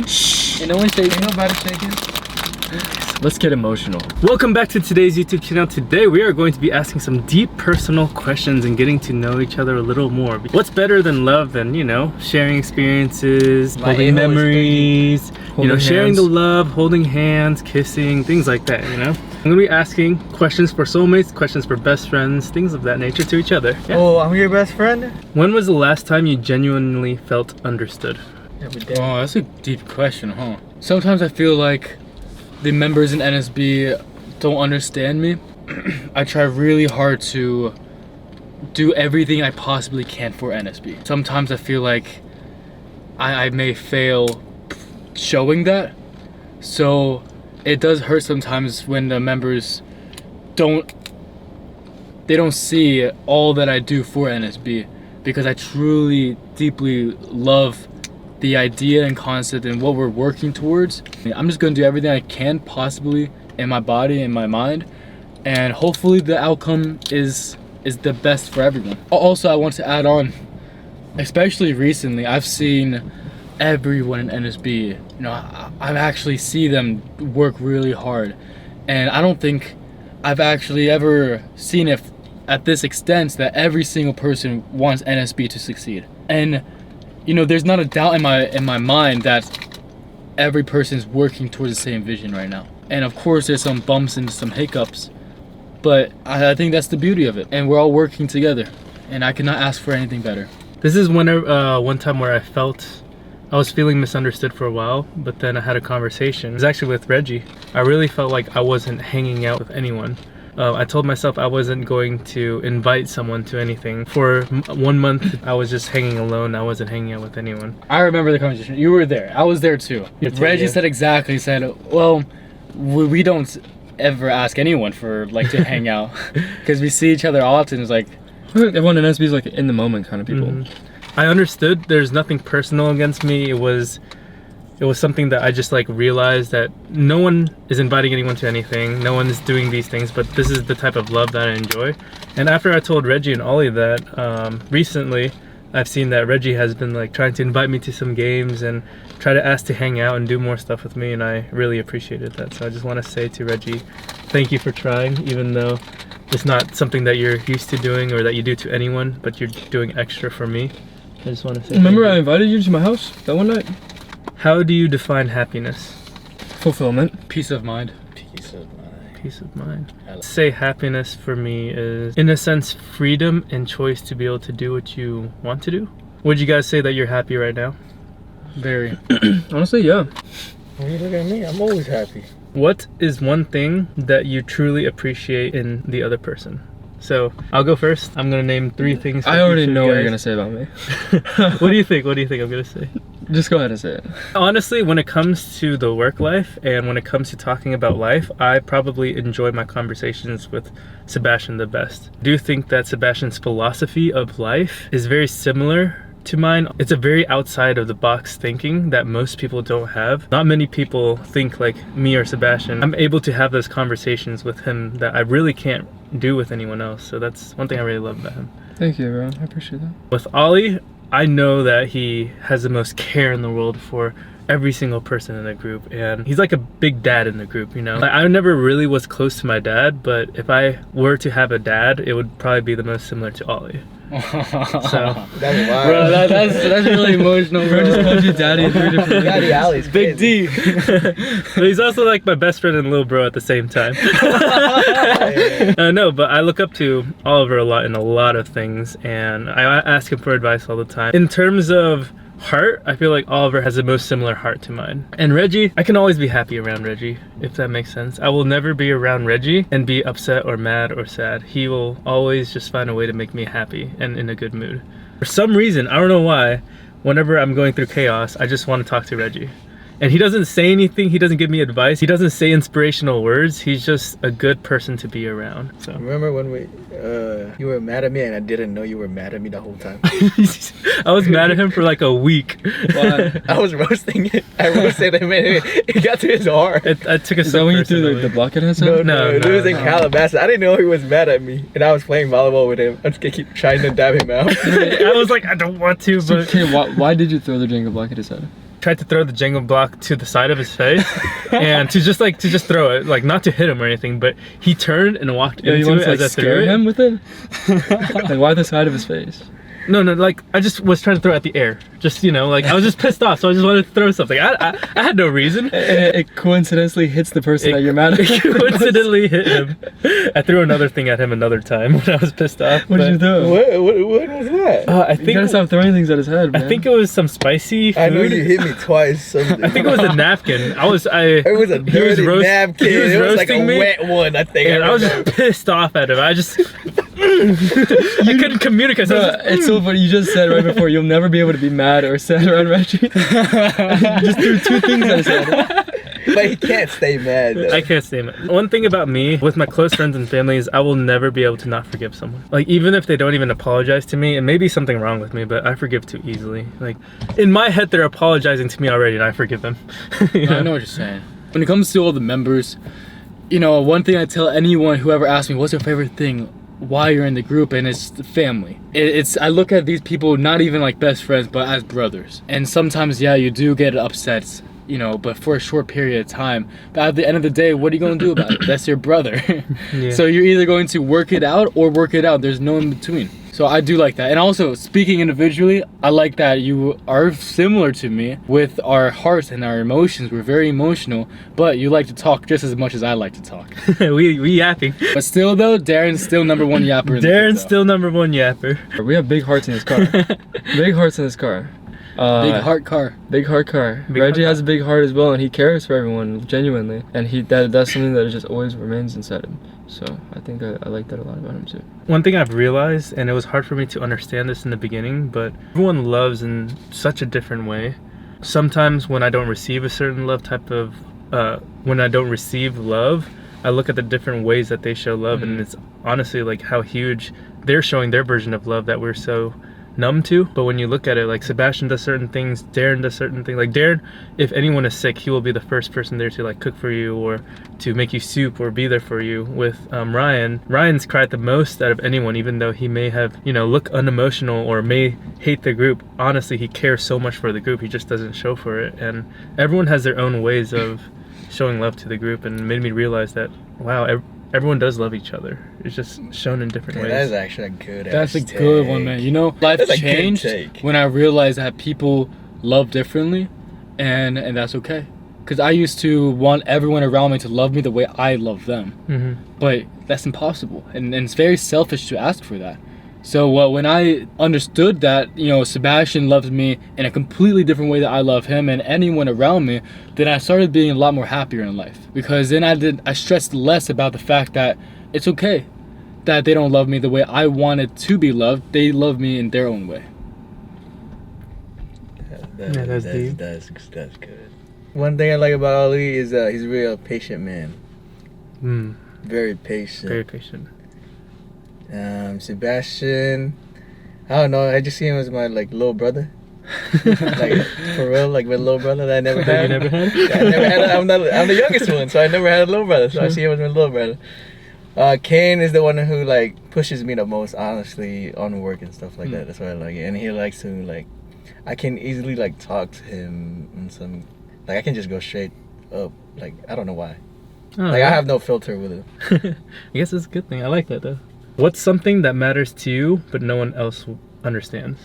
Shh. Ain't no one shaking. Ain't nobody shaking. Let's get emotional. Welcome back to today's YouTube channel. Today we are going to be asking some deep personal questions and getting to know each other a little more. What's better than love than, you know, sharing experiences, holding memories, sharing the love, holding hands, kissing, things like that, you know? I'm gonna be asking questions for soulmates, questions for best friends, things of that nature to each other. Yeah. Oh, I'm your best friend? When was the last time you genuinely felt understood? Oh, that's a deep question, huh? Sometimes I feel like the members in NSB don't understand me. I try really hard to do everything I possibly can for NSB. Sometimes I feel like I may fail showing that. So it does hurt sometimes when the members don't see all that I do for NSB, because I truly, deeply love the idea and concept and what we're working towards. I'm just gonna do everything I can possibly in my body and my mind, and hopefully the outcome is the best for everyone. Also, I want to add on, especially recently, I've seen everyone in NSB, you know, I actually see them work really hard, and I don't think I've actually ever seen it at this extent that every single person wants NSB to succeed. And you know, there's not a doubt in my mind that every person's working towards the same vision right now. And of course there's some bumps and some hiccups, but I think that's the beauty of it. And we're all working together, and I cannot ask for anything better. This is one time where I was feeling misunderstood for a while, but then I had a conversation. It was actually with Reggie. I really felt like I wasn't hanging out with anyone. I told myself I wasn't going to invite someone to anything. For 1 month, I was just hanging alone. I wasn't hanging out with anyone. I remember the conversation. You were there. I was there too. Reggie said exactly, well, we don't ever ask anyone for like to hang out because we see each other often. It's like everyone in SB is like in the moment kind of people. I understood there's nothing personal against me. It was something that I just like realized that no one is inviting anyone to anything. No one is doing these things, but this is the type of love that I enjoy. And after I told Reggie and Ollie that, recently I've seen that Reggie has been like trying to invite me to some games and try to ask to hang out and do more stuff with me, and I really appreciated that. So I just want to say to Reggie, thank you for trying, even though it's not something that you're used to doing or that you do to anyone, but you're doing extra for me. I just want to say remember I invited you to my house that one night? How do you define happiness? Fulfillment. peace of mind. Peace of mind. Say happiness for me is, in a sense, freedom and choice to be able to do what you want to do. Would you guys say that you're happy right now? Very. Honestly, yeah. When you look at me, I'm always happy. What is one thing that you truly appreciate in the other person? So I'll go first. I'm gonna name 3 things. I already know what you're gonna say about me. What do you think? What do you think I'm gonna say? Just go ahead and say it. Honestly, when it comes to the work life and when it comes to talking about life, I probably enjoy my conversations with Sebastian the best. I do think that Sebastian's philosophy of life is very similar to mine. It's a very outside of the box thinking that most people don't have. Not many people think like me or Sebastian. I'm able to have those conversations with him that I really can't do with anyone else. So that's one thing I really love about him. Thank you, bro. I appreciate that. With Ollie, I know that he has the most care in the world for every single person in the group, and he's like a big dad in the group, you know? Like, I never really was close to my dad, but if I were to have a dad, it would probably be the most similar to Ollie. So That's wild. Bro, that's really emotional, bro. Bro just called you daddy in 3 different Daddy Alley's Big D. But he's also like my best friend and little bro at the same time. No, but I look up to Oliver a lot in a lot of things, and I ask him for advice all the time. In terms of heart, I feel like Oliver has the most similar heart to mine. And Reggie, I can always be happy around Reggie, if that makes sense. I will never be around Reggie and be upset or mad or sad. He will always just find a way to make me happy and in a good mood. For some reason, I don't know why, whenever I'm going through chaos, I just want to talk to Reggie. And he doesn't say anything, he doesn't give me advice, he doesn't say inspirational words, he's just a good person to be around. So remember when you were mad at me and I didn't know you were mad at me the whole time? I was mad at him for like a week. Why? I was roasting it. I roasted him and it got to his heart. I took a Is that when you threw the block at his head? No, it was in Calabasas. I didn't know he was mad at me, and I was playing volleyball with him. I just keep trying to dab him out. I was like, I don't want to, but Okay, why did you throw the Jenga block at his head? tried to throw the Jenga block to the side of his face, and to just throw it, like not to hit him or anything, but he turned and walked Yeah, you into want it to as like I threw scare it. him with it? Like why the side of his face? No, like I just was trying to throw it at the air. Just like I was just pissed off, so I just wanted to throw something. I had no reason. It coincidentally hits the person that you're mad at. It coincidentally hit him. I threw another thing at him another time when I was pissed off. What did you do? What was that? I You think gotta stop throwing things at his head, man. I think it was some spicy food. I know you hit me twice. Something. I think it was a napkin. It was a dirty napkin. He was it was like a roasting me. wet one, I think. And I was just pissed off at him. I couldn't communicate. So I was just, It's so funny. You just said right before you'll never be able to be mad or sad around Reggie. You just threw two things at his head. But he can't stay mad though. I can't stay mad. One thing about me with my close friends and family is I will never be able to not forgive someone. Like even if they don't even apologize to me, and maybe something wrong with me, but I forgive too easily. Like in my head they're apologizing to me already and I forgive them. You I know what you're saying. When it comes to all the members, one thing I tell anyone who ever asks me, what's your favorite thing? Why you're in the group, and it's the family. I look at these people not even like best friends, but as brothers. And sometimes, yeah, you do get upset, but for a short period of time. But at the end of the day, what are you gonna do about it? That's your brother. Yeah. So you're either going to work it out or work it out. There's no in between. So I do like that. And also, speaking individually, I like that you are similar to me with our hearts and our emotions. We're very emotional, but you like to talk just as much as I like to talk. we yapping. But still though, Darren's still number one yapper in the group, Darren's though. still number one yapper. We have big hearts in his car. Big hearts in his car. Big heart car. Big heart car. Big Reggie heart has a big heart as well, and he cares for everyone genuinely. And that's something that just always remains inside him. So I think I like that a lot about him too. One thing I've realized, and it was hard for me to understand this in the beginning, but everyone loves in such a different way. Sometimes when I don't receive a certain love when I don't receive love, I look at the different ways that they show love, and it's honestly like how huge they're showing their version of love that we're so numb to. But when you look at it, like Sebastian does certain things, Darren does certain things. Like Darren, if anyone is sick, he will be the first person there to like cook for you or to make you soup or be there for you. With Ryan's cried the most out of anyone, even though he may have look unemotional or may hate the group. Honestly, he cares so much for the group, he just doesn't show for it. And everyone has their own ways of showing love to the group, and made me realize that wow, everyone does love each other. It's just shown in different ways. That is actually a good. That's a good one, man. Life That's a good changed take. when I realized that people love differently, and that's okay. Because I used to want everyone around me to love me the way I love them, but that's impossible, and it's very selfish to ask for that. So when I understood that, Sebastian loves me in a completely different way that I love him and anyone around me, then I started being a lot more happier in life. Because then I stressed less about the fact that it's okay that they don't love me the way I wanted to be loved. They love me in their own way. That's deep. That's good. One thing I like about Ali is he's a real patient man. Very patient. Very patient. Sebastian, I don't know. I just see him as my little brother. Like for real, like my little brother that I never had. You never had? I never had. I'm the youngest one, so I never had a little brother. So I see him as my little brother. Kane is the one who pushes me the most, honestly, on work and stuff like that. That's why I like it. And he likes to I can easily talk to him and some, I can just go straight up. I don't know why. Oh, I have no filter with it. I guess it's a good thing. I like that though. What's something that matters to you but no one else understands?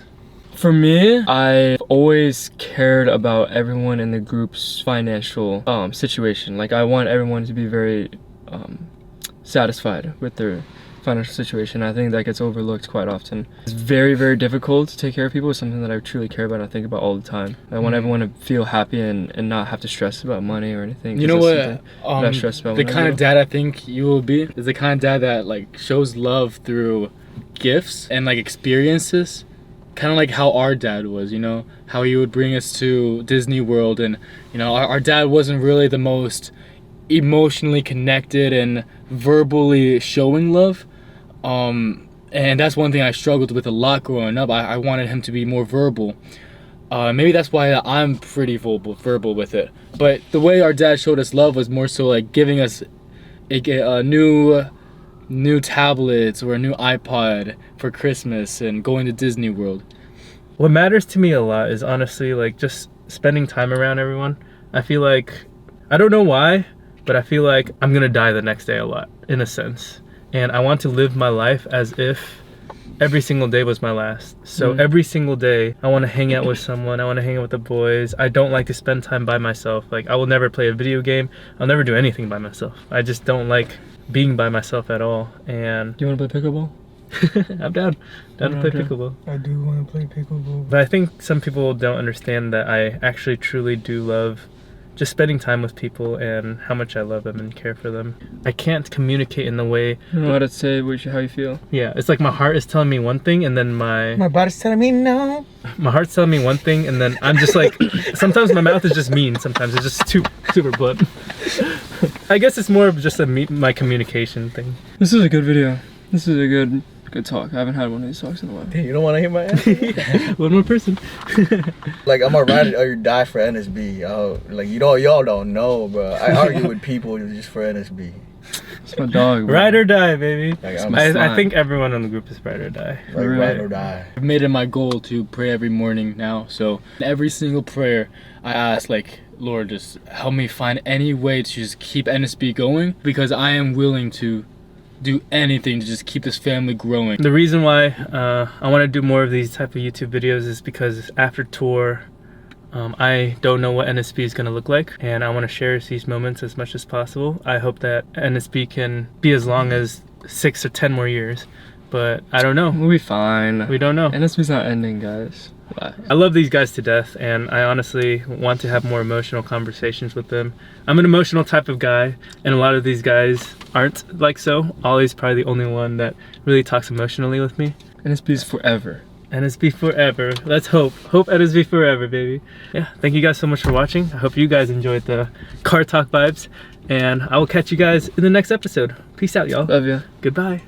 For me, I've always cared about everyone in the group's financial situation. I want everyone to be very satisfied with their financial situation. I think that gets overlooked quite often. It's very, very difficult to take care of people. It's something that I truly care about and I think about all the time. I want everyone to feel happy and not have to stress about money or anything. You know what? I stress about the kind of dad I think you will be is the kind of dad that shows love through gifts and experiences. Kind of like how our dad was, how he would bring us to Disney World, and our dad wasn't really the most emotionally connected and verbally showing love, and that's one thing I struggled with a lot growing up. I wanted him to be more verbal. Maybe that's why I'm pretty verbal with it, but the way our dad showed us love was more so giving us a new tablets or a new iPod for Christmas and going to Disney World. What matters to me a lot is honestly just spending time around everyone. I feel like, I don't know why, but I feel like I'm gonna die the next day a lot, in a sense. And I want to live my life as if every single day was my last. So every single day, I want to hang out with someone. I want to hang out with the boys. I don't like to spend time by myself. Like, I will never play a video game. I'll never do anything by myself. I just don't like being by myself at all. And Do you want to play pickleball? I'm down to play pickleball. I do want to play pickleball. But I think some people don't understand that I actually truly do love just spending time with people and how much I love them and care for them. I can't communicate in the way. You don't know how to say how you feel. Yeah, it's like my heart is telling me one thing, and then My body's telling me no. my heart's telling me one thing, and then I'm just like, sometimes my mouth is just mean. Sometimes it's just too super blunt. I guess it's more of just my communication thing. This is a good video. This is a good talk. I haven't had one of these talks in a while. Hey, you don't want to hear my answer? One more person. Like, I'm a ride or die for NSB. Like, y'all don't know, bro. I argue with people just for NSB. It's my dog, bro. Ride or die, baby. Like, I think everyone on the group is ride or die. like ride or die. I've made it my goal to pray every morning now. So every single prayer, I ask, like, Lord, just help me find any way to just keep NSB going, because I am willing to do anything to just keep this family growing. The reason why I want to do more of these type of YouTube videos is because after tour, I don't know what NSB is going to look like, and I want to share these moments as much as possible. I hope that NSB can be as long as 6 or 10 more years, but I don't know. We'll be fine. We don't know. NSB's not ending, guys. I love these guys to death, and I honestly want to have more emotional conversations with them. I'm an emotional type of guy, and a lot of these guys aren't like so. Ollie's probably the only one that really talks emotionally with me. NSB's forever. NSB forever. Let's hope. Hope NSB forever, baby. Yeah, thank you guys so much for watching. I hope you guys enjoyed the car talk vibes, and I will catch you guys in the next episode. Peace out, y'all. Love ya. Goodbye.